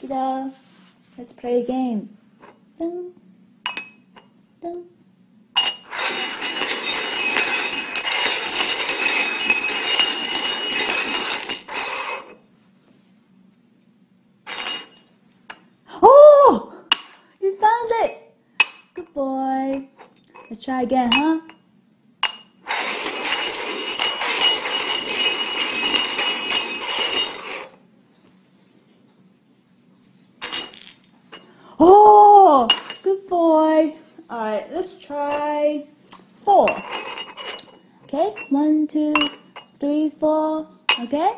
Kita, let's play a game. Dun, dun. Oh! You found it! Good boy. Let's try again, huh? Oh! Good boy. Alright, let's try 4. Okay? 1, 2, 3, 4. Okay?